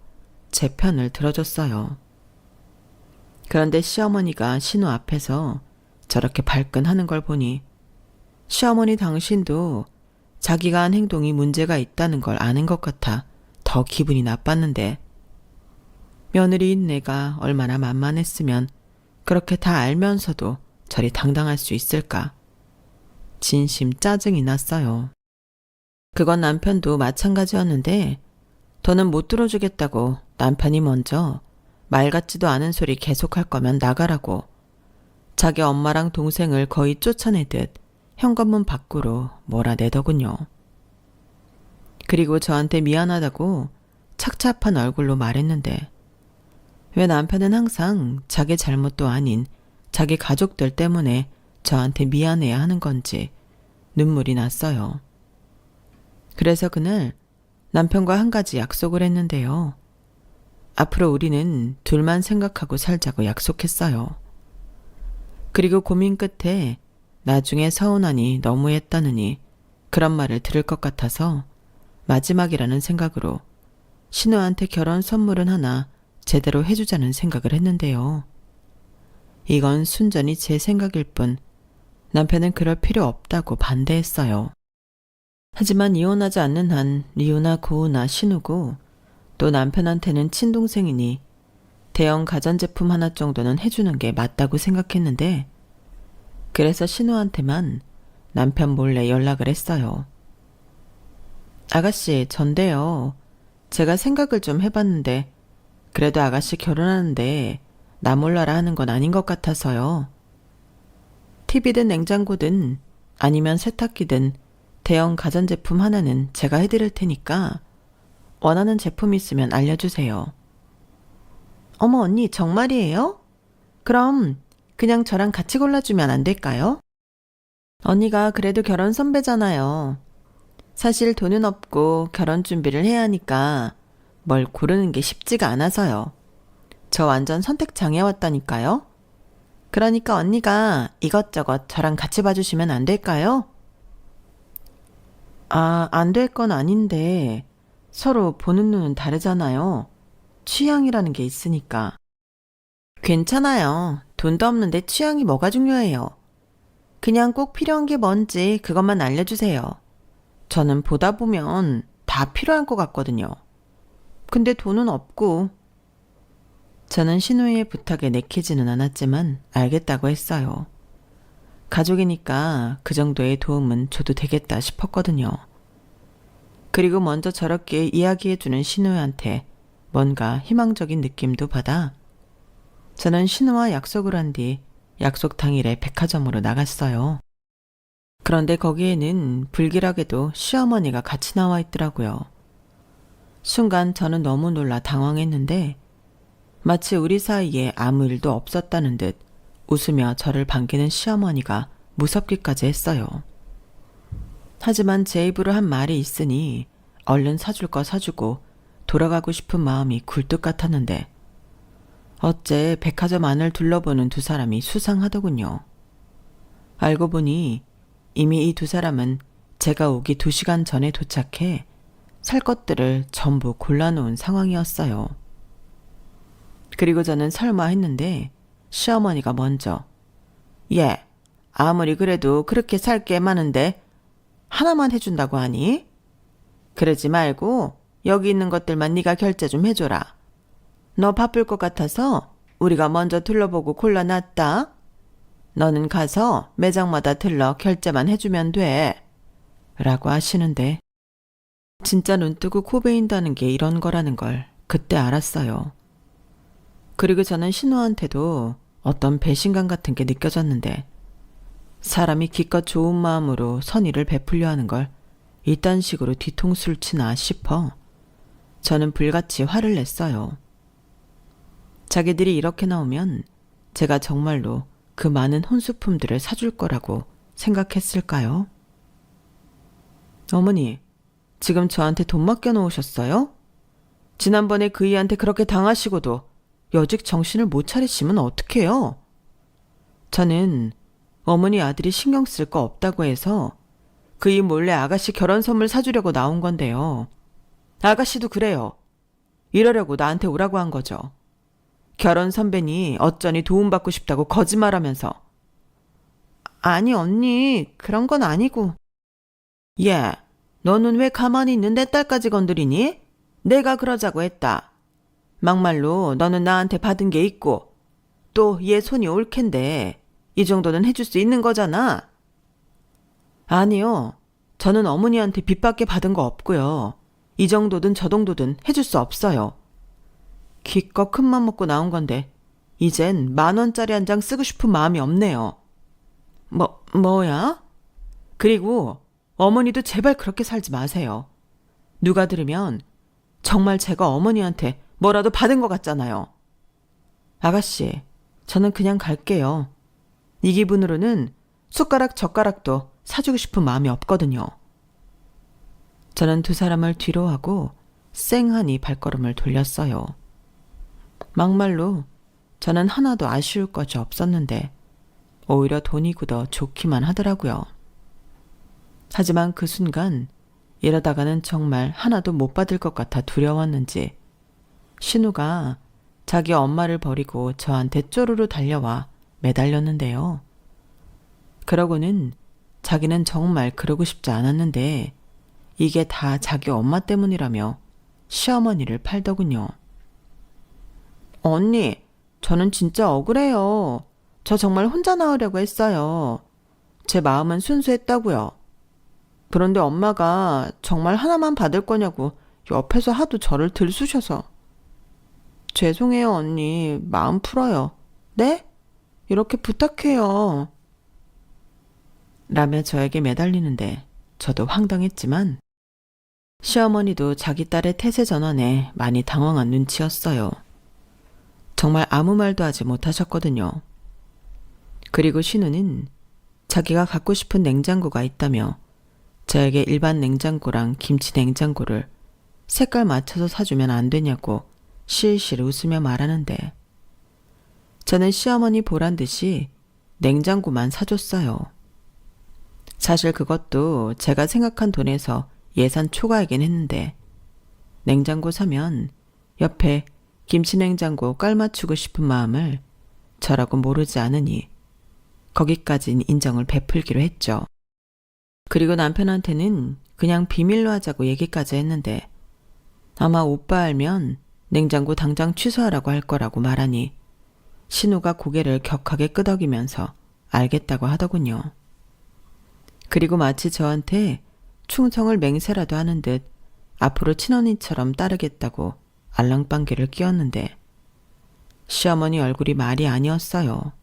제 편을 들어줬어요. 그런데 시어머니가 신우 앞에서 저렇게 발끈하는 걸 보니 시어머니 당신도 자기가 한 행동이 문제가 있다는 걸 아는 것 같아 더 기분이 나빴는데 며느리인 내가 얼마나 만만했으면 그렇게 다 알면서도 저리 당당할 수 있을까. 진심 짜증이 났어요. 그건 남편도 마찬가지였는데 더는 못 들어주겠다고 남편이 먼저 말 같지도 않은 소리 계속할 거면 나가라고 자기 엄마랑 동생을 거의 쫓아내듯 현관문 밖으로 몰아내더군요. 그리고 저한테 미안하다고 착잡한 얼굴로 말했는데 왜 남편은 항상 자기 잘못도 아닌 자기 가족들 때문에 저한테 미안해야 하는 건지 눈물이 났어요. 그래서 그날 남편과 한 가지 약속을 했는데요. 앞으로 우리는 둘만 생각하고 살자고 약속했어요. 그리고 고민 끝에 나중에 서운하니 너무했다느니 그런 말을 들을 것 같아서 마지막이라는 생각으로 신우한테 결혼 선물은 하나 제대로 해주자는 생각을 했는데요. 이건 순전히 제 생각일 뿐 남편은 그럴 필요 없다고 반대했어요. 하지만 이혼하지 않는 한 리우나 고우나 신우고 또 남편한테는 친동생이니 대형 가전제품 하나 정도는 해주는 게 맞다고 생각했는데 그래서 신우한테만 남편 몰래 연락을 했어요. 아가씨, 전데요. 제가 생각을 좀 해봤는데 그래도 아가씨 결혼하는데 나 몰라라 하는 건 아닌 것 같아서요. TV든 냉장고든 아니면 세탁기든 대형 가전제품 하나는 제가 해드릴 테니까 원하는 제품 있으면 알려주세요. 어머 언니 정말이에요? 그럼 그냥 저랑 같이 골라주면 안 될까요? 언니가 그래도 결혼 선배잖아요. 사실 돈은 없고 결혼 준비를 해야 하니까 뭘 고르는 게 쉽지가 않아서요. 저 완전 선택 장애 왔다니까요. 그러니까 언니가 이것저것 저랑 같이 봐주시면 안 될까요? 아, 안 될 건 아닌데 서로 보는 눈은 다르잖아요. 취향이라는 게 있으니까. 괜찮아요. 돈도 없는데 취향이 뭐가 중요해요. 그냥 꼭 필요한 게 뭔지 그것만 알려주세요. 저는 보다 보면 다 필요한 것 같거든요. 근데 돈은 없고. 저는 신우이의 부탁에 내키지는 않았지만 알겠다고 했어요. 가족이니까 그 정도의 도움은 줘도 되겠다 싶었거든요. 그리고 먼저 저렇게 이야기해주는 신우이한테 뭔가 희망적인 느낌도 받아 저는 신우와 약속을 한 뒤 약속 당일에 백화점으로 나갔어요. 그런데 거기에는 불길하게도 시어머니가 같이 나와 있더라고요. 순간 저는 너무 놀라 당황했는데 마치 우리 사이에 아무 일도 없었다는 듯 웃으며 저를 반기는 시어머니가 무섭기까지 했어요. 하지만 제 입으로 한 말이 있으니 얼른 사줄 거 사주고 돌아가고 싶은 마음이 굴뚝 같았는데 어째 백화점 안을 둘러보는 두 사람이 수상하더군요. 알고 보니 이미 이 두 사람은 제가 오기 2시간 전에 도착해 살 것들을 전부 골라놓은 상황이었어요. 그리고 저는 설마 했는데 시어머니가 먼저 예, 아무리 그래도 그렇게 살 게 많은데 하나만 해준다고 하니? 그러지 말고 여기 있는 것들만 네가 결제 좀 해줘라. 너 바쁠 것 같아서 우리가 먼저 둘러보고 골라놨다. 너는 가서 매장마다 들러 결제만 해주면 돼. 라고 하시는데 진짜 눈 뜨고 코 베인다는 게 이런 거라는 걸 그때 알았어요. 그리고 저는 신우한테도 어떤 배신감 같은 게 느껴졌는데 사람이 기껏 좋은 마음으로 선의를 베풀려 하는 걸 이딴 식으로 뒤통수를 치나 싶어 저는 불같이 화를 냈어요. 자기들이 이렇게 나오면 제가 정말로 그 많은 혼수품들을 사줄 거라고 생각했을까요? 어머니, 지금 저한테 돈 맡겨 놓으셨어요? 지난번에 그이한테 그렇게 당하시고도 여직 정신을 못 차리시면 어떡해요? 저는 어머니 아들이 신경 쓸 거 없다고 해서 그이 몰래 아가씨 결혼 선물 사주려고 나온 건데요. 아가씨도 그래요. 이러려고 나한테 오라고 한 거죠. 결혼 선배니 어쩌니 도움받고 싶다고 거짓말하면서. 아니 언니, 그런 건 아니고. 예, 너는 왜 가만히 있는 내 딸까지 건드리니? 내가 그러자고 했다. 막말로 너는 나한테 받은 게 있고 또 얘 손이 올 캔데 이 정도는 해줄 수 있는 거잖아. 아니요. 저는 어머니한테 빚밖에 받은 거 없고요. 이 정도든 저 정도든 해줄 수 없어요. 기껏 큰맘 먹고 나온 건데 이젠 10,000원짜리 한 장 쓰고 싶은 마음이 없네요. 뭐야? 그리고 어머니도 제발 그렇게 살지 마세요. 누가 들으면 정말 제가 어머니한테 뭐라도 받은 것 같잖아요. 아가씨, 저는 그냥 갈게요. 이 기분으로는 숟가락 젓가락도 사주고 싶은 마음이 없거든요. 저는 두 사람을 뒤로 하고 쌩하니 발걸음을 돌렸어요. 막말로 저는 하나도 아쉬울 것이 없었는데 오히려 돈이 굳어 좋기만 하더라고요. 하지만 그 순간 이러다가는 정말 하나도 못 받을 것 같아 두려웠는지 신우가 자기 엄마를 버리고 저한테 쪼르르 달려와 매달렸는데요. 그러고는 자기는 정말 그러고 싶지 않았는데 이게 다 자기 엄마 때문이라며 시어머니를 팔더군요. 언니, 저는 진짜 억울해요. 저 정말 혼자 나으려고 했어요. 제 마음은 순수했다고요. 그런데 엄마가 정말 하나만 받을 거냐고 옆에서 하도 저를 들쑤셔서. 죄송해요, 언니. 마음 풀어요. 네? 이렇게 부탁해요. 라며 저에게 매달리는데 저도 황당했지만 시어머니도 자기 딸의 태세 전환에 많이 당황한 눈치였어요. 정말 아무 말도 하지 못하셨거든요. 그리고 신우는 자기가 갖고 싶은 냉장고가 있다며 저에게 일반 냉장고랑 김치 냉장고를 색깔 맞춰서 사주면 안 되냐고 실실 웃으며 말하는데 저는 시어머니 보란 듯이 냉장고만 사줬어요. 사실 그것도 제가 생각한 돈에서 예산 초과이긴 했는데 냉장고 사면 옆에 김치냉장고 깔맞추고 싶은 마음을 저라고 모르지 않으니 거기까진 인정을 베풀기로 했죠. 그리고 남편한테는 그냥 비밀로 하자고 얘기까지 했는데 아마 오빠 알면 냉장고 당장 취소하라고 할 거라고 말하니 신우가 고개를 격하게 끄덕이면서 알겠다고 하더군요. 그리고 마치 저한테 충성을 맹세라도 하는 듯 앞으로 친언니처럼 따르겠다고 알랑방귀를 뀌었는데 시어머니 얼굴이 말이 아니었어요.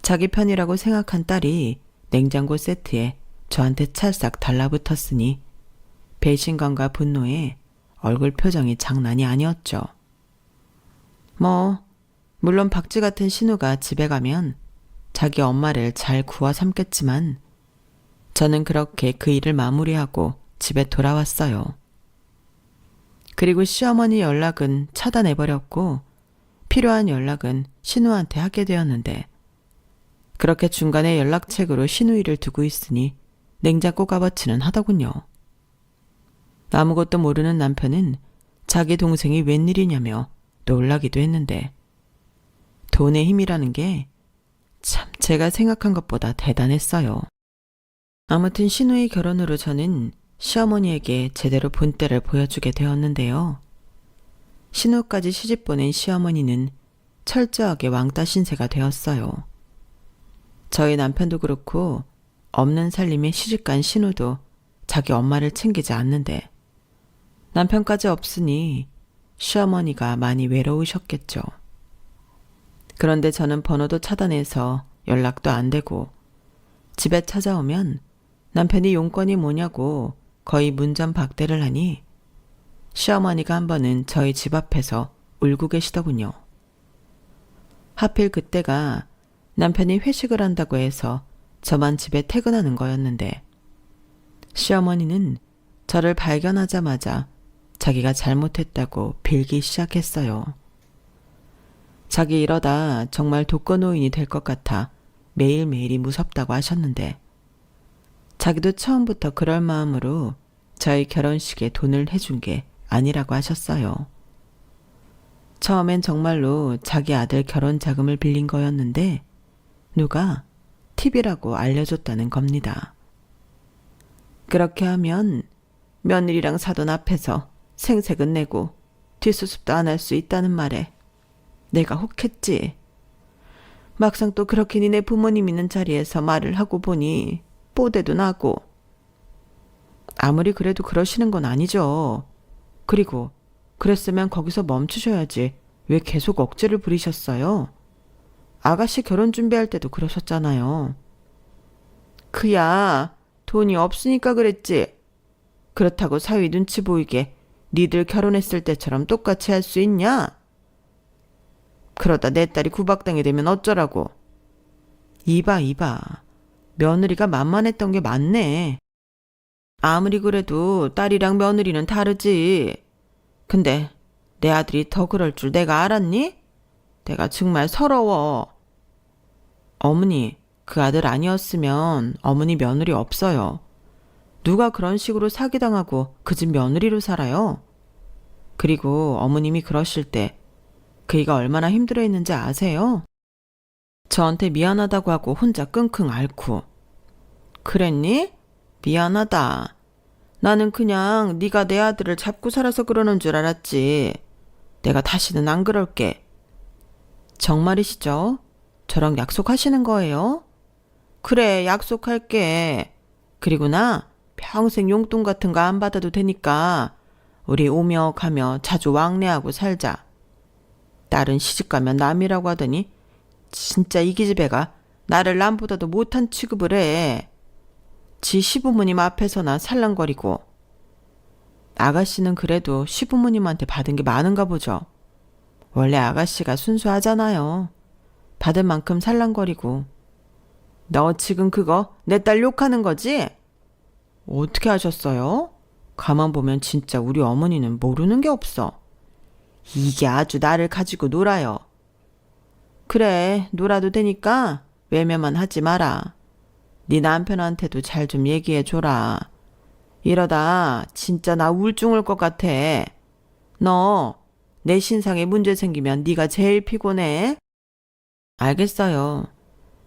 자기 편이라고 생각한 딸이 냉장고 세트에 저한테 찰싹 달라붙었으니 배신감과 분노에 얼굴 표정이 장난이 아니었죠. 물론 박쥐 같은 신우가 집에 가면 자기 엄마를 잘 구워 삼겠지만 저는 그렇게 그 일을 마무리하고 집에 돌아왔어요. 그리고 시어머니 연락은 차단해버렸고 필요한 연락은 신우한테 하게 되었는데 그렇게 중간에 연락책으로 신우 일을 두고 있으니 냉장고 값어치는 하더군요. 아무것도 모르는 남편은 자기 동생이 웬일이냐며 놀라기도 했는데 돈의 힘이라는 게 참 제가 생각한 것보다 대단했어요. 아무튼 신우의 결혼으로 저는 시어머니에게 제대로 본때를 보여주게 되었는데요. 신우까지 시집 보낸 시어머니는 철저하게 왕따 신세가 되었어요. 저희 남편도 그렇고 없는 살림에 시집간 신우도 자기 엄마를 챙기지 않는데 남편까지 없으니 시어머니가 많이 외로우셨겠죠. 그런데 저는 번호도 차단해서 연락도 안 되고 집에 찾아오면 남편이 용건이 뭐냐고 거의 문전박대를 하니 시어머니가 한 번은 저희 집 앞에서 울고 계시더군요. 하필 그때가 남편이 회식을 한다고 해서 저만 집에 퇴근하는 거였는데 시어머니는 저를 발견하자마자 자기가 잘못했다고 빌기 시작했어요. 자기 이러다 정말 독거노인이 될 것 같아 매일매일이 무섭다고 하셨는데 자기도 처음부터 그럴 마음으로 저희 결혼식에 돈을 해준 게 아니라고 하셨어요. 처음엔 정말로 자기 아들 결혼 자금을 빌린 거였는데 누가 팁이라고 알려줬다는 겁니다. 그렇게 하면 며느리랑 사돈 앞에서 생색은 내고 뒷수습도 안 할 수 있다는 말에 내가 혹했지. 막상 또 그렇게 니네 부모님 있는 자리에서 말을 하고 보니 뽀대도 나고. 아무리 그래도 그러시는 건 아니죠. 그리고 그랬으면 거기서 멈추셔야지 왜 계속 억지를 부리셨어요? 아가씨 결혼 준비할 때도 그러셨잖아요. 그야 돈이 없으니까 그랬지. 그렇다고 사위 눈치 보이게 니들 결혼했을 때처럼 똑같이 할 수 있냐? 그러다 내 딸이 구박당이 되면 어쩌라고. 이봐. 며느리가 만만했던 게 맞네. 아무리 그래도 딸이랑 며느리는 다르지. 근데 내 아들이 더 그럴 줄 내가 알았니? 내가 정말 서러워. 어머니, 그 아들 아니었으면 어머니 며느리 없어요. 누가 그런 식으로 사기당하고 그 집 며느리로 살아요? 그리고 어머님이 그러실 때 그이가 얼마나 힘들어했는지 아세요? 저한테 미안하다고 하고 혼자 끙끙 앓고. 그랬니? 미안하다. 나는 그냥 네가 내 아들을 잡고 살아서 그러는 줄 알았지. 내가 다시는 안 그럴게. 정말이시죠? 저랑 약속하시는 거예요? 그래, 약속할게. 그리고 나 평생 용돈 같은 거 안 받아도 되니까 우리 오며 가며 자주 왕래하고 살자. 딸은 시집가면 남이라고 하더니 진짜 이 기집애가 나를 남보다도 못한 취급을 해. 지 시부모님 앞에서나 살랑거리고. 아가씨는 그래도 시부모님한테 받은 게 많은가 보죠. 원래 아가씨가 순수하잖아요. 받을 만큼 살랑거리고. 너 지금 그거 내 딸 욕하는 거지? 어떻게 하셨어요? 가만 보면 진짜 우리 어머니는 모르는 게 없어. 이게 아주 나를 가지고 놀아요. 그래, 놀아도 되니까 외면만 하지 마라. 네 남편한테도 잘 좀 얘기해줘라. 이러다 진짜 나 우울증 올 것 같아. 너 내 신상에 문제 생기면 네가 제일 피곤해. 알겠어요.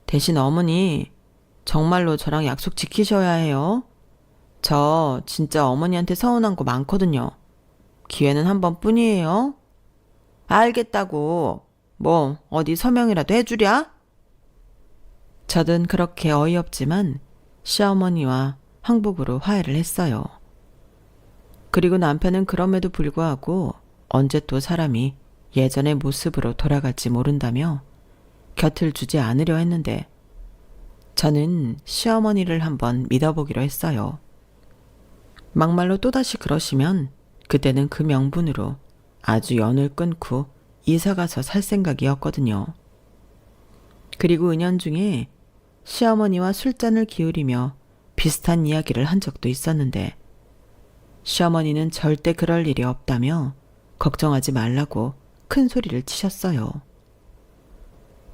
대신 어머니, 정말로 저랑 약속 지키셔야 해요. 저 진짜 어머니한테 서운한 거 많거든요. 기회는 한 번뿐이에요. 알겠다고. 뭐 어디 서명이라도 해주랴? 저는 그렇게 어이없지만 시어머니와 항복으로 화해를 했어요. 그리고 남편은 그럼에도 불구하고 언제 또 사람이 예전의 모습으로 돌아갈지 모른다며 곁을 주지 않으려 했는데 저는 시어머니를 한번 믿어보기로 했어요. 막말로 또다시 그러시면 그때는 그 명분으로 아주 연을 끊고 이사가서 살 생각이었거든요. 그리고 은연중에 시어머니와 술잔을 기울이며 비슷한 이야기를 한 적도 있었는데 시어머니는 절대 그럴 일이 없다며 걱정하지 말라고 큰 소리를 치셨어요.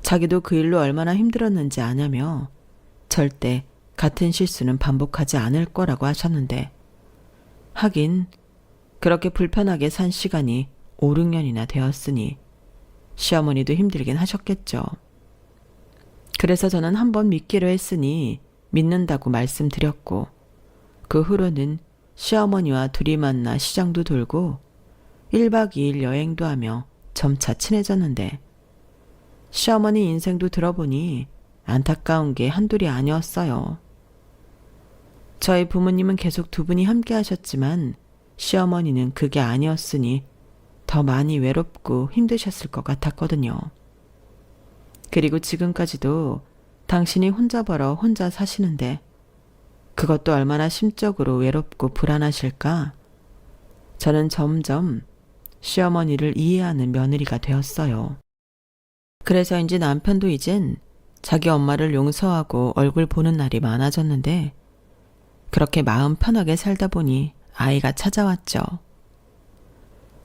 자기도 그 일로 얼마나 힘들었는지 아냐며 절대 같은 실수는 반복하지 않을 거라고 하셨는데 하긴 그렇게 불편하게 산 시간이 5, 6년이나 되었으니 시어머니도 힘들긴 하셨겠죠. 그래서 저는 한번 믿기로 했으니 믿는다고 말씀드렸고 그 후로는 시어머니와 둘이 만나 시장도 돌고 1박 2일 여행도 하며 점차 친해졌는데 시어머니 인생도 들어보니 안타까운 게 한둘이 아니었어요. 저희 부모님은 계속 두 분이 함께 하셨지만 시어머니는 그게 아니었으니 더 많이 외롭고 힘드셨을 것 같았거든요. 그리고 지금까지도 당신이 혼자 벌어 혼자 사시는데 그것도 얼마나 심적으로 외롭고 불안하실까? 저는 점점 시어머니를 이해하는 며느리가 되었어요. 그래서인지 남편도 이젠 자기 엄마를 용서하고 얼굴 보는 날이 많아졌는데 그렇게 마음 편하게 살다 보니 아이가 찾아왔죠.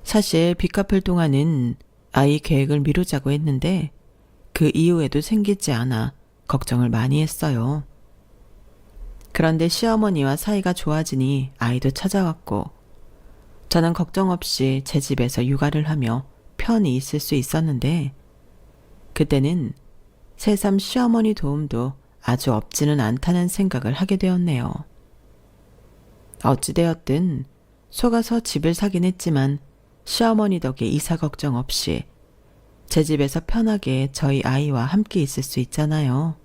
사실 빚 갚을 동안은 아이 계획을 미루자고 했는데 그 이후에도 생기지 않아 걱정을 많이 했어요. 그런데 시어머니와 사이가 좋아지니 아이도 찾아왔고 저는 걱정 없이 제 집에서 육아를 하며 편히 있을 수 있었는데 그때는 새삼 시어머니 도움도 아주 없지는 않다는 생각을 하게 되었네요. 어찌되었든 속아서 집을 사긴 했지만 시어머니 덕에 이사 걱정 없이 제 집에서 편하게 저희 아이와 함께 있을 수 있잖아요.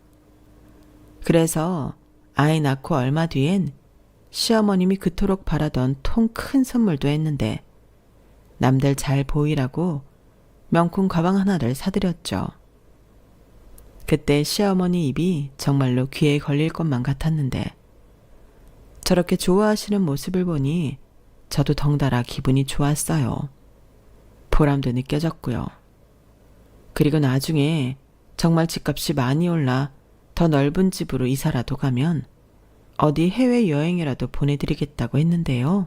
그래서 아이 낳고 얼마 뒤엔 시어머님이 그토록 바라던 통 큰 선물도 했는데 남들 잘 보이라고 명품 가방 하나를 사드렸죠. 그때 시어머니 입이 정말로 귀에 걸릴 것만 같았는데 저렇게 좋아하시는 모습을 보니 저도 덩달아 기분이 좋았어요. 보람도 느껴졌고요. 그리고 나중에 정말 집값이 많이 올라 더 넓은 집으로 이사라도 가면 어디 해외여행이라도 보내드리겠다고 했는데요.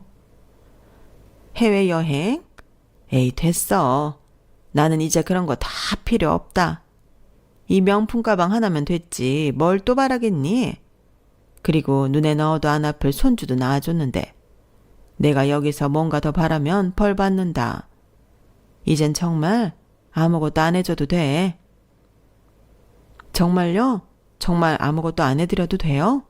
해외여행? 에이, 됐어. 나는 이제 그런 거 다 필요 없다. 이 명품 가방 하나면 됐지. 뭘 또 바라겠니? 그리고 눈에 넣어도 안 아플 손주도 낳아줬는데 내가 여기서 뭔가 더 바라면 벌 받는다. 이젠 정말 아무것도 안 해줘도 돼. 정말요? 정말 아무것도 안 해드려도 돼요?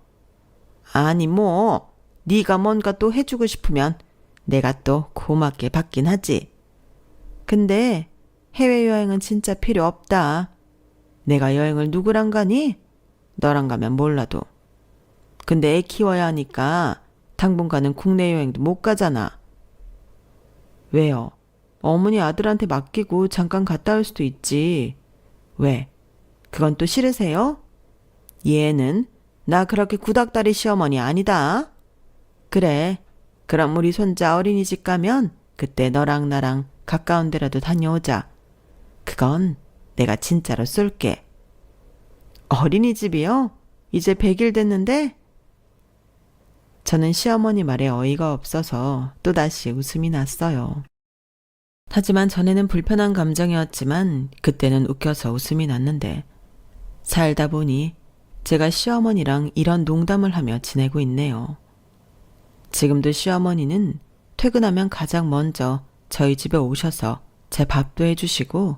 아니 뭐 네가 뭔가 또 해주고 싶으면 내가 또 고맙게 받긴 하지. 근데 해외여행은 진짜 필요 없다. 내가 여행을 누구랑 가니? 너랑 가면 몰라도. 근데 애 키워야 하니까 당분간은 국내 여행도 못 가잖아. 왜요? 어머니 아들한테 맡기고 잠깐 갔다 올 수도 있지. 왜? 그건 또 싫으세요? 얘는 나 그렇게 구닥다리 시어머니 아니다. 그래. 그럼 우리 손자 어린이집 가면 그때 너랑 나랑 가까운 데라도 다녀오자. 그건 내가 진짜로 쏠게. 어린이집이요? 이제 100일 됐는데? 저는 시어머니 말에 어이가 없어서 또다시 웃음이 났어요. 하지만 전에는 불편한 감정이었지만 그때는 웃겨서 웃음이 났는데 살다 보니 제가 시어머니랑 이런 농담을 하며 지내고 있네요. 지금도 시어머니는 퇴근하면 가장 먼저 저희 집에 오셔서 제 밥도 해주시고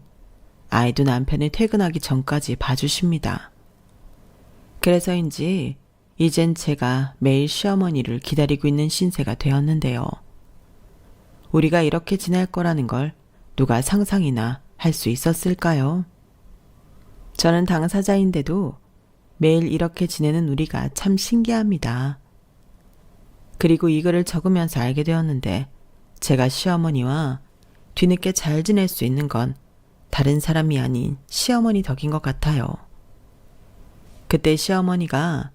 아이도 남편이 퇴근하기 전까지 봐주십니다. 그래서인지 이젠 제가 매일 시어머니를 기다리고 있는 신세가 되었는데요. 우리가 이렇게 지낼 거라는 걸 누가 상상이나 할 수 있었을까요? 저는 당사자인데도 매일 이렇게 지내는 우리가 참 신기합니다. 그리고 이거를 적으면서 알게 되었는데 제가 시어머니와 뒤늦게 잘 지낼 수 있는 건 다른 사람이 아닌 시어머니 덕인 것 같아요. 그때 시어머니가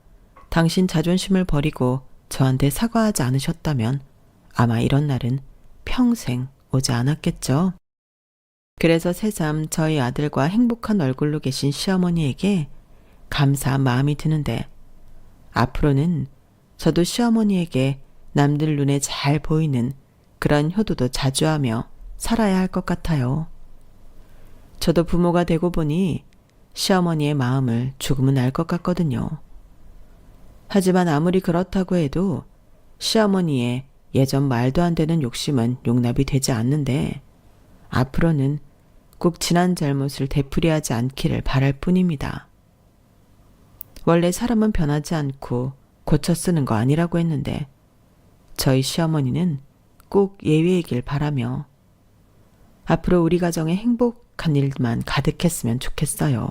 당신 자존심을 버리고 저한테 사과하지 않으셨다면 아마 이런 날은 평생 오지 않았겠죠. 그래서 새삼 저희 아들과 행복한 얼굴로 계신 시어머니에게 감사한 마음이 드는데 앞으로는 저도 시어머니에게 남들 눈에 잘 보이는 그런 효도도 자주 하며 살아야 할 것 같아요. 저도 부모가 되고 보니 시어머니의 마음을 조금은 알 것 같거든요. 하지만 아무리 그렇다고 해도 시어머니의 예전 말도 안 되는 욕심은 용납이 되지 않는데 앞으로는 꼭 지난 잘못을 되풀이하지 않기를 바랄 뿐입니다. 원래 사람은 변하지 않고 고쳐 쓰는 거 아니라고 했는데 저희 시어머니는 꼭 예외이길 바라며 앞으로 우리 가정에 행복한 일만 가득했으면 좋겠어요.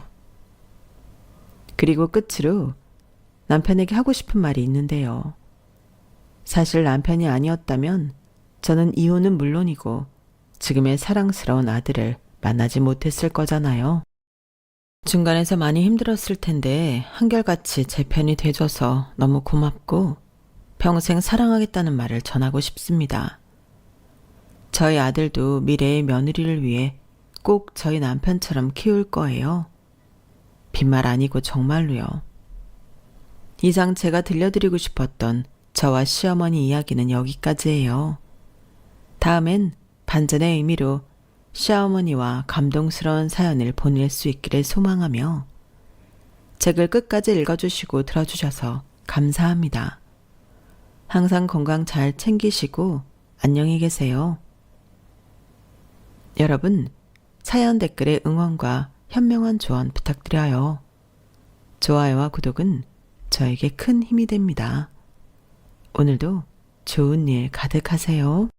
그리고 끝으로 남편에게 하고 싶은 말이 있는데요. 사실 남편이 아니었다면 저는 이혼은 물론이고 지금의 사랑스러운 아들을 만나지 못했을 거잖아요. 중간에서 많이 힘들었을 텐데 한결같이 제 편이 돼줘서 너무 고맙고 평생 사랑하겠다는 말을 전하고 싶습니다. 저희 아들도 미래의 며느리를 위해 꼭 저희 남편처럼 키울 거예요. 빈말 아니고 정말로요. 이상 제가 들려드리고 싶었던 저와 시어머니 이야기는 여기까지예요. 다음엔 반전의 의미로 시어머니와 감동스러운 사연을 보낼 수 있기를 소망하며 책을 끝까지 읽어주시고 들어주셔서 감사합니다. 항상 건강 잘 챙기시고 안녕히 계세요. 여러분, 사연 댓글에 응원과 현명한 조언 부탁드려요. 좋아요와 구독은 저에게 큰 힘이 됩니다. 오늘도 좋은 일 가득하세요.